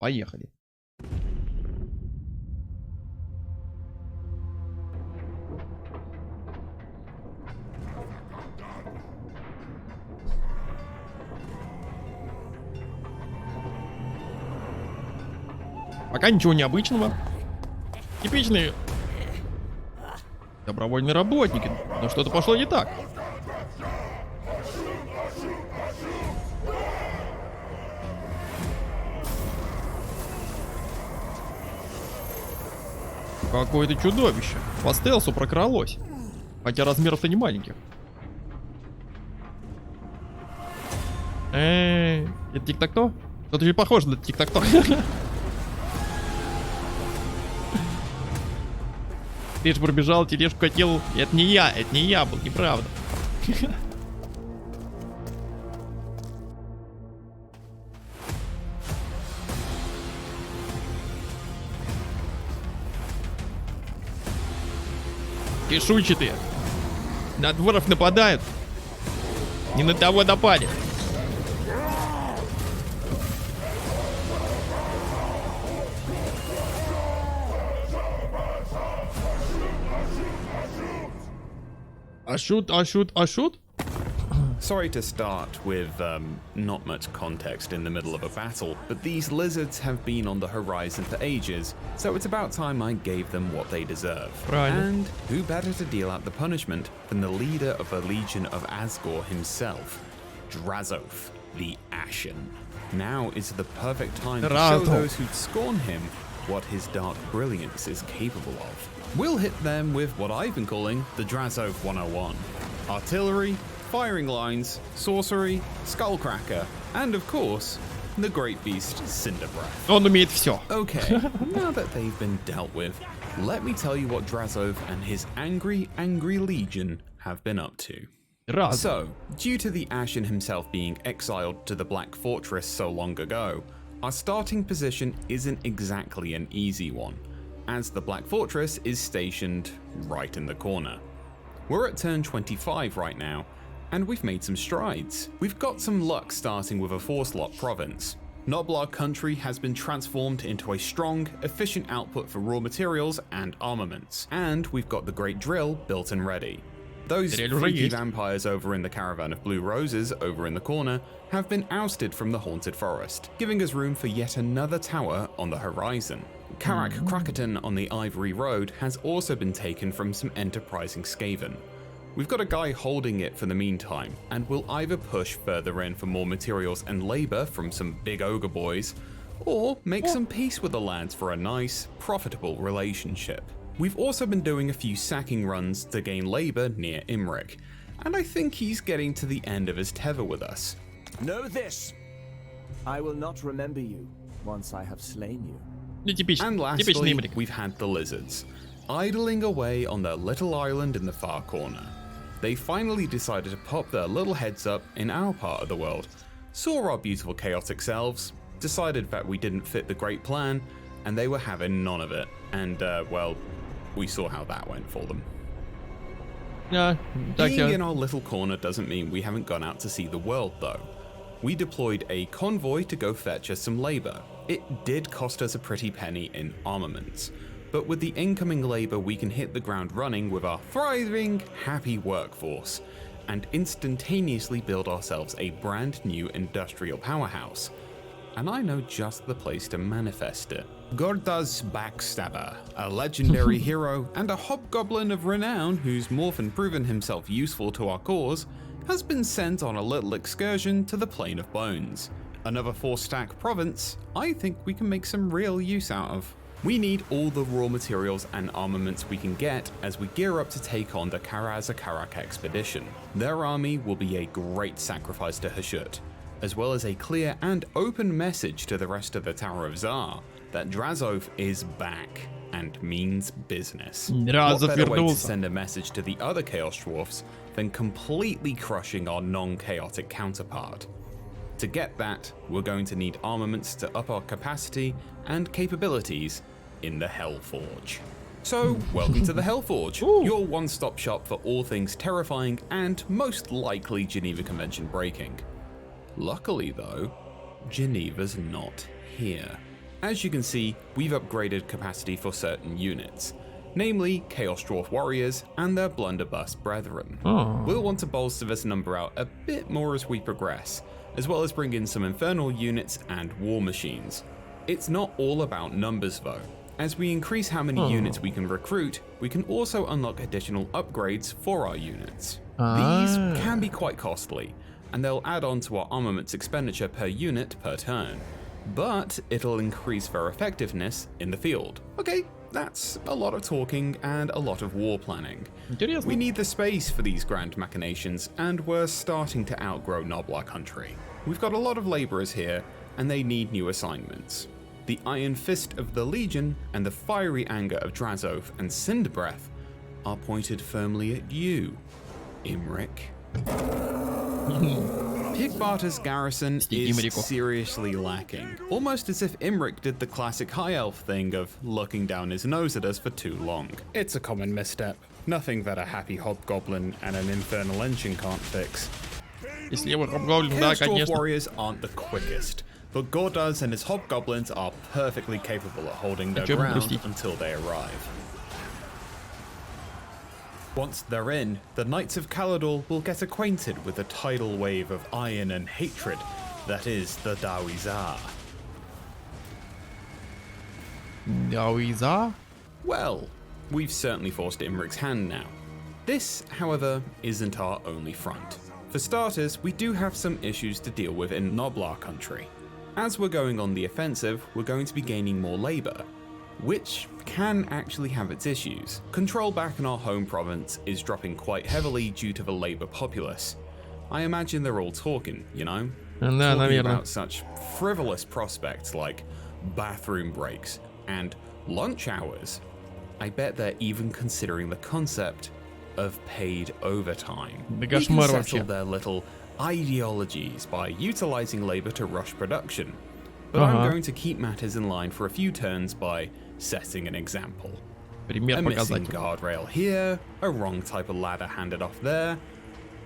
Поехали. Пока ничего необычного. Типичные добровольные работники. Но что-то пошло не так. Какое-то чудовище. По стелсу прокралось. Хотя размеров-то не маленьких. Это тик-так-то? Что-то же похоже на тик-так-то. Ты же пробежал, тележку катил. Это не я был, неправда. Чешуйчатые. На дворов нападают. Не на того напали. Ашут? Sorry to start with not much context in the middle of a battle, but these lizards have been on the horizon for ages, so it's about time I gave them what they deserve. Right. And who better to deal out the punishment than the leader of the Legion of Asgore himself, Drazhoath The Ashen. Now is the perfect time to show those who scorn him what his dark brilliance is capable of. We'll hit them with what I've been calling the Drazhoath 101. Artillery, firing lines, sorcery, skullcracker, and of course, the great beast Cinderbreath. Он умеет все. Okay, now that they've been dealt with, let me tell you what Drazhoath and his angry legion have been up to. So, due to the Ashen himself being exiled to the Black Fortress so long ago, our starting position isn't exactly an easy one, as the Black Fortress is stationed right in the corner. We're at turn 25 right now, and we've made some strides. We've got some luck starting with a Force-Lock province. Noblar country has been transformed into a strong, efficient output for raw materials and armaments, and we've got the Great Drill built and ready. Those freaky vampires over in the Caravan of Blue Roses over in the corner have been ousted from the Haunted Forest, giving us room for yet another tower on the horizon. Karak Krakaton on the Ivory Road has also been taken from some enterprising Skaven. We've got a guy holding it for the meantime, and we'll either push further in for more materials and labor from some big ogre boys, or make some peace with the lads for a nice, profitable relationship. We've also been doing a few sacking runs to gain labor near Imric, and I think he's getting to the end of his tether with us. Know this, I will not remember you once I have slain you. And lastly, we've had the lizards, idling away on their little island in the far corner. They finally decided to pop their little heads up in our part of the world, saw our beautiful chaotic selves, decided that we didn't fit the great plan, and they were having none of it. And, well, we saw how that went for them. Being in our little corner doesn't mean we haven't gone out to see the world, though. We deployed a convoy to go fetch us some labor. It did cost us a pretty penny in armaments, but with the incoming labor we can hit the ground running with our thriving, happy workforce, and instantaneously build ourselves a brand new industrial powerhouse. And I know just the place to manifest it. Gorda's Backstabber, a legendary hero and a hobgoblin of renown who's more than proven himself useful to our cause, has been sent on a little excursion to the Plane of Bones. Another 4-stack province I think we can make some real use out of. We need all the raw materials and armaments we can get as we gear up to take on the Karazakarak expedition. Their army will be a great sacrifice to Hashut, as well as a clear and open message to the rest of the Tower of Zar that Drazhoath is back and means business. What better way to send a message to the other Chaos Dwarfs than completely crushing our non-chaotic counterpart? To get that, we're going to need armaments to up our capacity and capabilities in the Hellforge. So, welcome to the Hellforge, your one-stop shop for all things terrifying and most likely Geneva Convention breaking. Luckily though, Geneva's not here. As you can see, we've upgraded capacity for certain units, namely Chaos Dwarf Warriors and their blunderbuss brethren. We'll want to bolster this number out a bit more as we progress, as well as bring in some infernal units and war machines. It's not all about numbers though. As we increase how many units we can recruit, we can also unlock additional upgrades for our units. These can be quite costly, and they'll add on to our armaments expenditure per unit per turn, but it'll increase their effectiveness in the field. Okay, that's a lot of talking and a lot of war planning. Интересно. We need the space for these grand machinations, and we're starting to outgrow Noblar country. We've got a lot of laborers here, and they need new assignments. The Iron Fist of the Legion and the fiery anger of Drazhoath and Cinderbreath are pointed firmly at you, Imric. Pigbarter's garrison is seriously lacking, almost as if Imric did the classic high elf thing of looking down his nose at us for too long. It's a common misstep, nothing that a happy hobgoblin and an infernal engine can't fix. Если вот Hobgoblin, да, Chaos Dwarf конечно. Warriors aren't the quickest, but Gorduz and his hobgoblins are perfectly capable of holding their ground until they arrive. Once they're in, the Knights of Caledor will get acquainted with the tidal wave of iron and hatred that is the Dawizar. Dawizar? Well, we've certainly forced Imric's hand now. This, however, isn't our only front. For starters, we do have some issues to deal with in Noblar country. As we're going on the offensive, we're going to be gaining more labor, which can actually have its issues. Control back in our home province is dropping quite heavily due to the labor populace. I imagine they're all talking, you know? Да, Talking наверное. about such frivolous prospects like bathroom breaks and lunch hours. I bet they're even considering the concept of paid overtime. Да We can кошмар settle вообще. their little ideologies by utilizing labor to rush production. But I'm going to keep matters in line for a few turns by setting an example. Пример A missing показать. guardrail here, a wrong type of ladder handed off there.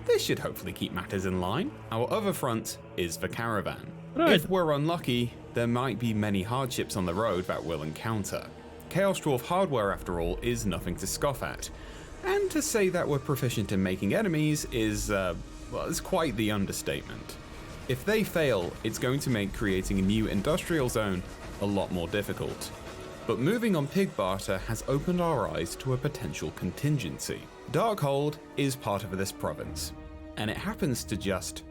This should hopefully keep matters in line. Our other front is the caravan. Right. If we're unlucky, there might be many hardships on the road that we'll encounter. Chaos Dwarf hardware, after all, is nothing to scoff at. And to say that we're proficient in making enemies is, well, it's quite the understatement. If they fail, it's going to make creating a new industrial zone a lot more difficult. But moving on Pigbarter has opened our eyes to a potential contingency. Darkhold is part of this province, and it happens to just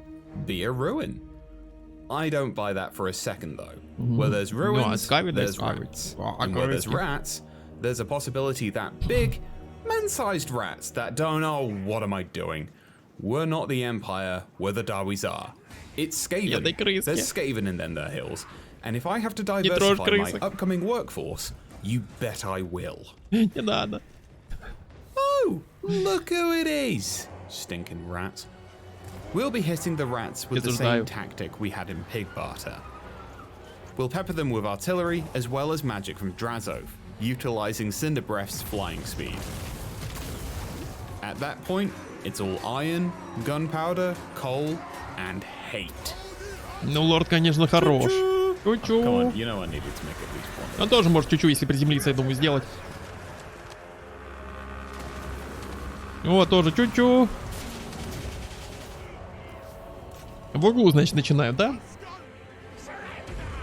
be a ruin. I don't buy that for a second though. Where there's ruins, there's rats. And where there's rats, there's a possibility that big, man-sized rats that don't know what am I doing. We're not the Empire, we're the Dawizar. It's Skaven. they крыски. There's Skaven in their hills. And if I have to diversify my крысок. upcoming workforce, you bet I will. Не надо. Oh, look who it is! Stinking rats. We'll be hitting the rats with the same tactic we had in Pigbarter. We'll pepper them with artillery as well as magic from Drazhoath, utilizing Cinderbreath's flying speed. At that point, it's all iron, gunpowder, coal, and hate. Ну, лорд, конечно, хорош. Come on, Чу-чу. you know I needed to make at least one. Он тоже может чуть-чуть, если приземлиться, я думаю, сделать. Вот, тоже чуть-чуть. В углу, значит, начинаем, да?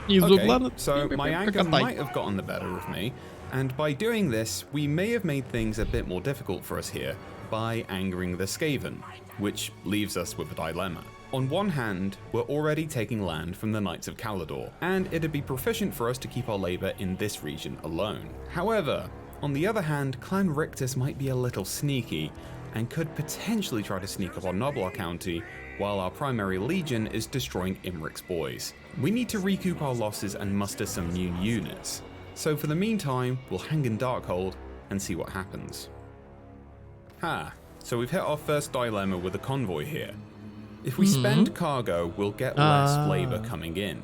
Из угла. Okay, so my anger might have gotten the better of me, and by doing this, we may have made things a bit more difficult for us here by angering the Skaven, which leaves us with a dilemma. On one hand, we're already taking land from the Knights of Caledor, and it'd be proficient for us to keep our labor in this region alone. However, on the other hand, Clan Rictus might be a little sneaky, and could potentially try to sneak up on Noblar County while our primary legion is destroying Imric's boys. We need to recoup our losses and muster some new units. So for the meantime, we'll hang in Darkhold and see what happens. So we've hit our first dilemma with a convoy here. If we spend cargo, we'll get less labor coming in.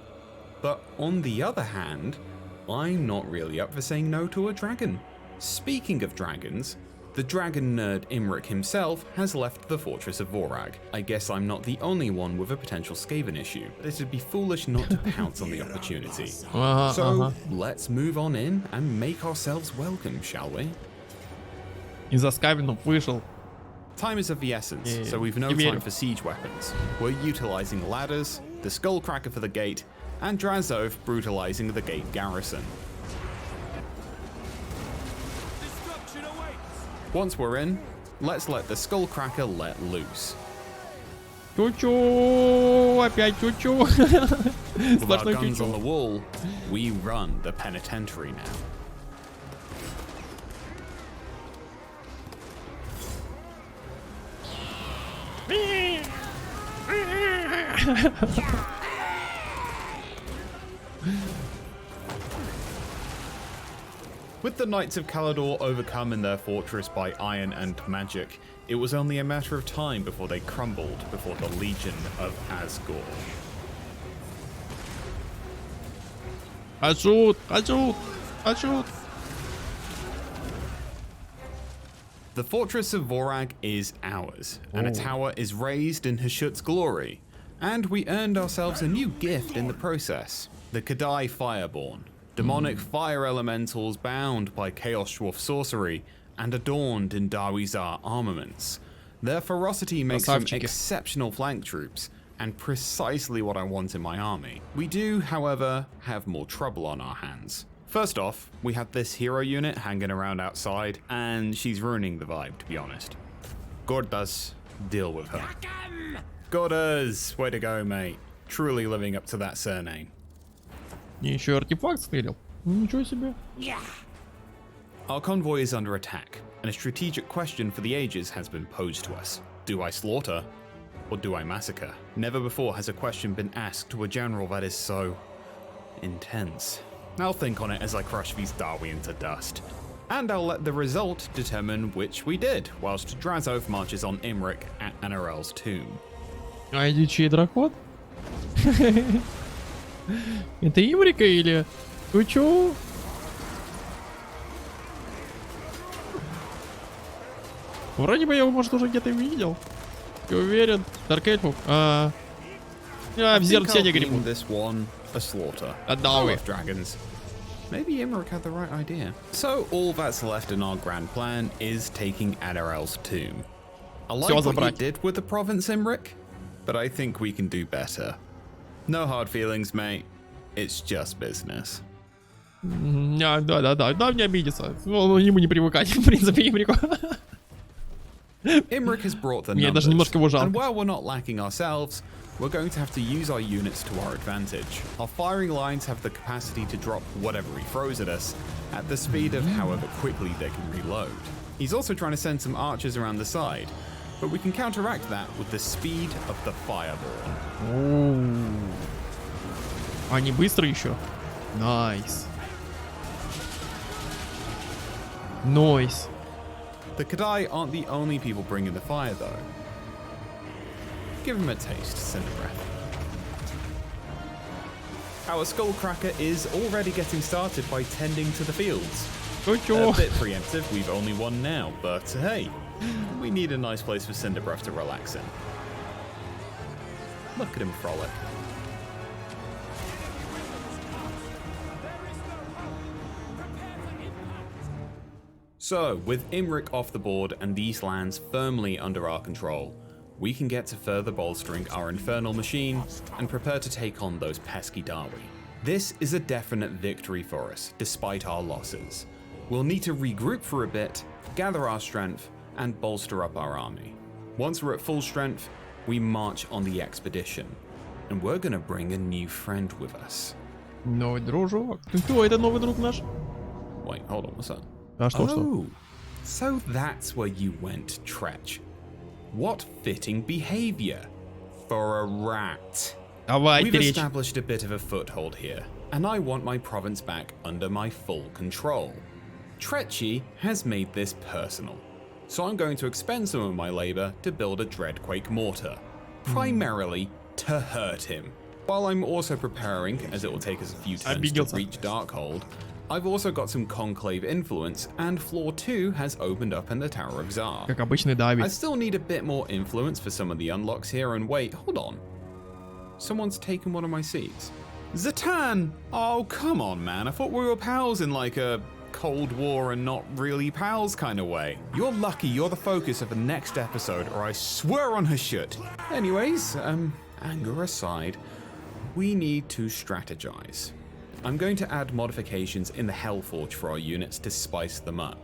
But on the other hand, I'm not really up for saying no to a dragon. Speaking of dragons, The dragon nerd Imric himself has left the fortress of Vorag. I guess I'm not the only one with a potential Skaven issue, but it'd be foolish not to pounce on the opportunity. So let's move on in and make ourselves welcome, shall we? И за Скавином вышел. Time is of the essence, so we've no time for siege weapons. We're utilizing ladders, the skullcracker for the gate, and Drazhoath brutalizing the gate garrison. Once we're in, let's let the skullcracker let loose. Чу-чу, опять чу-чу. With our guns on the wall, we run the penitentiary now. With the Knights of Caledor overcome in their fortress by iron and magic, it was only a matter of time before they crumbled before the Legion of Asgore. Отжут, отжут, отжут. The fortress of Vorag is ours, and a tower is raised in Hashut's glory, and we earned ourselves a new gift in the process, the Kadai Fireborn. Demonic fire elementals bound by Chaos Dwarf sorcery and adorned in Darwizar armaments. Their ferocity makes them exceptional flank troops, and precisely what I want in my army. We do, however, have more trouble on our hands. First off, we have this hero unit hanging around outside, and she's ruining the vibe, to be honest. Gordas, deal with her. Gordas, way to go, mate. Truly living up to that surname. Мне еще артефакт стрелил. Ничего себе. Our convoy is under attack, and a strategic question for the ages has been posed to us. Do I slaughter, or do I massacre? Never before has a question been asked to a general that is so intense. I'll think on it as I crush these Darwi into dust. And I'll let the result determine which we did, whilst Drazhoath marches on Imric at Anarel's tomb. А это чей дракон? Это Имрика или... Вы чё? Вроде бы я его, может, уже где-то видел. Я уверен. Даркельфов. В зеркале не грибу. This one a slaughter. Отдавай. Dragons. Maybe Imric had the right idea. So all that's left in our grand plan is taking Anarel's tomb. I like what you did with the province, Imric, but I think we can do better. No hard feelings, mate. It's just business. Да, не обидится. Ему не привыкать, в принципе, Имрику. Imric has brought the numbers, and while we're not lacking ourselves, we're going to have to use our units to our advantage. Our firing lines have the capacity to drop whatever he throws at us at the speed of however quickly they can reload. He's also trying to send some archers around the side, but we can counteract that with the speed of the Fireborn. Они быстрые еще. Найс. Нойс. The Kadai aren't the only people bringing the fire, though. Give them a taste, Cinderbreath. Our Skullcracker is already getting started by tending to the fields. A bit preemptive, we've only won now, but hey, we need a nice place for Cinderbreath to relax in. Look at him frolic. So, with Imric off the board and these lands firmly under our control, we can get to further bolstering our infernal machine and prepare to take on those pesky Darwi. This is a definite victory for us, despite our losses. We'll need to regroup for a bit, gather our strength, and bolster up our army. Once we're at full strength, we march on the expedition, and we're gonna bring a new friend with us. Новый дружок. Кто это новый друг наш? Wait, hold on, what's that? Что? So that's where you went, Tretch. What fitting behavior for a rat. We've established a bit of a foothold here, and I want my province back under my full control. Tretchy has made this personal, so I'm going to expend some of my labor to build a Dreadquake mortar, primarily to hurt him, while I'm also preparing, as it will take us a few turns to reach Darkhold, I've also got some Conclave influence, and floor 2 has opened up in the Tower of Tsar. Как обычный I Давид. still need a bit more influence for some of the unlocks here, and wait, hold on. Someone's taken one of my seats. Zatan! Oh, come on, man. I thought we were pals in like a Cold War and not really pals kind of way. You're lucky you're the focus of the next episode, or I swear on her shit. Anyways, anger aside, we need to strategize. I'm going to add modifications in the Hellforge for our units to spice them up,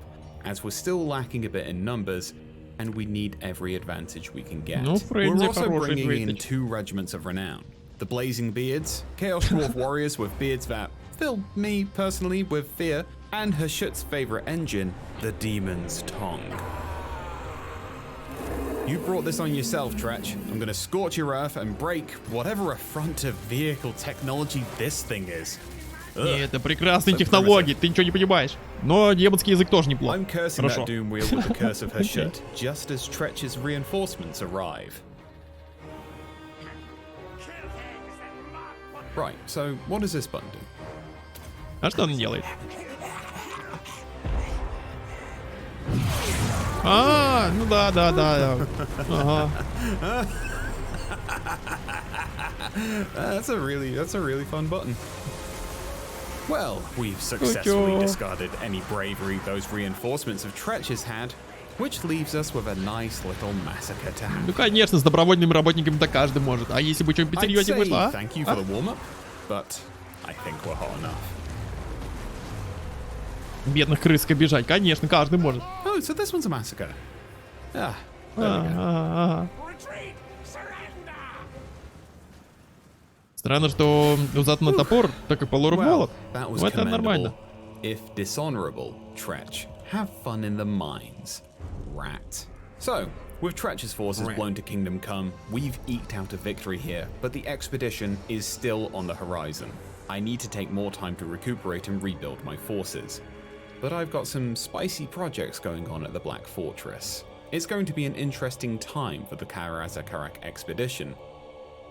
as we're still lacking a bit in numbers, and we need every advantage we can get. Ну, We're also хороший bringing in advantage. 2 regiments of renown. The Blazing Beards, Chaos Dwarf warriors with beards that fill me personally with fear, and Hashut's favorite engine, the Demon's Tongue. You brought this on yourself, Tretch. I'm gonna scorch your earth and break whatever affront of vehicle technology this thing is. Ugh. Это прекрасные So технологии, ты ничего не понимаешь. Но демонский язык тоже неплох. I'm cursing Хорошо. that doom wheel with the curse of Hashut, just as Tretch's reinforcements arrive. Right, so what does this button do? А что он делает? А, ну да. Ага. That's a really fun button. Well, we've successfully Чё? discarded any bravery those reinforcements of Tretch has had, which leaves us with a nice little massacre to Ну have. конечно, с добровольными работниками-то каждый может. А если бы что-нибудь I'd посерьезнее say вышло, а? thank you for the warm-up, but I think we're hot enough. Бедных крысок обижать, конечно, каждый может. Oh, so this one's a massacre. Ah, there we go. Ага. Странно, что взад на топор, так и по лору Well, молот. that was Ну, это нормально. commendable. If dishonorable, Tretch, have fun in the mines. Rat. So, with Tretch's forces blown to Kingdom Come, we've eked out a victory here, but the expedition is still on the horizon. I need to take more time to recuperate and rebuild my forces. But I've got some spicy projects going on at the Black Fortress. It's going to be an interesting time for the Karazakarak expedition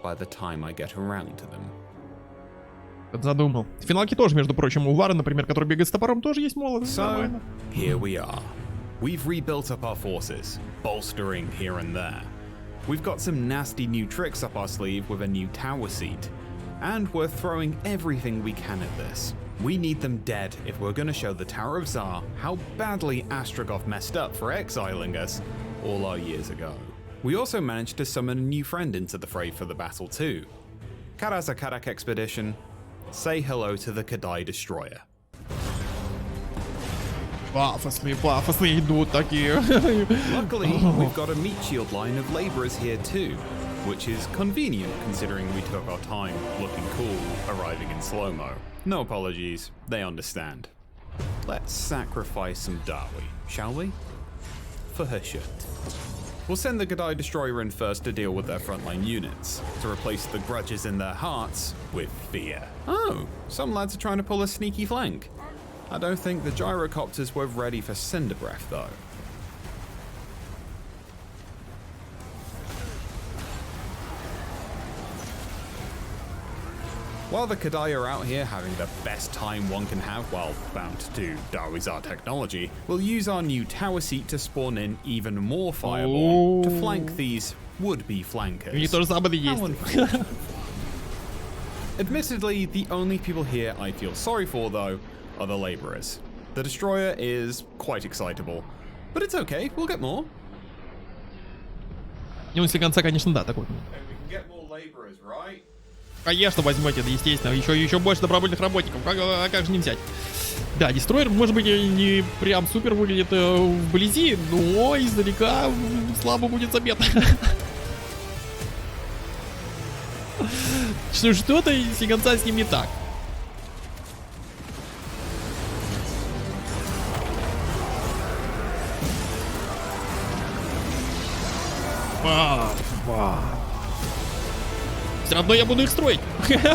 by the time I get around to them. Задумал. Финалки тоже, между прочим, у Вара, например, который бегает с топором, тоже есть молот. So, Нормально. here we are. We've rebuilt up our forces, bolstering here and there. We've got some nasty new tricks up our sleeve with a new tower seat. And we're throwing everything we can at this. We need them dead if we're gonna show the Tower of Tsar how badly Astragoth messed up for exiling us all our years ago. We also managed to summon a new friend into the fray for the battle too. Karazakarak expedition, say hello to the Kadai Destroyer. Пафосные идут такие. Luckily, we've got a meat shield line of laborers here too, which is convenient considering we took our time looking cool arriving in slow-mo. No apologies, they understand. Let's sacrifice some Dawi, shall we? For Hashut. We'll send the Gadai Destroyer in first to deal with their frontline units, to replace the grudges in their hearts with fear. Oh, some lads are trying to pull a sneaky flank. I don't think the gyrocopters were ready for Cinder Breath though. While the Kadai are out here having the best time one can have while bound to Darwizar technology, we'll use our new tower seat to spawn in even more fireborn to flank these would-be flankers. У них то же самое есть. How unfortunate. Admittedly, the only people here I feel sorry for, though, are the laborers. The destroyer is quite excitable, but it's okay, we'll get more. Ну, если конца, конечно, да, такой. We can get more laborers, right? Конечно, возьмете, да, естественно. Еще больше добровольных работников. Как же не взять? Да, дестройер, может быть, не прям супер выглядит вблизи, но издалека слабо будет заметно. Что-то сиганца с ним не так. Все равно я буду их строить.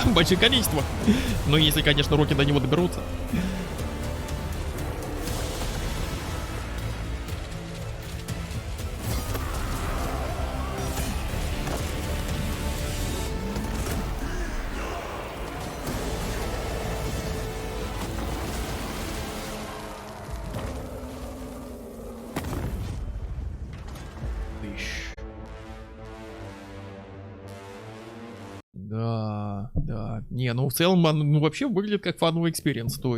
В больших количествах. Ну, если, конечно, руки до него доберутся. Не, ну в целом, ну вообще выглядит как фановый экспириенс, то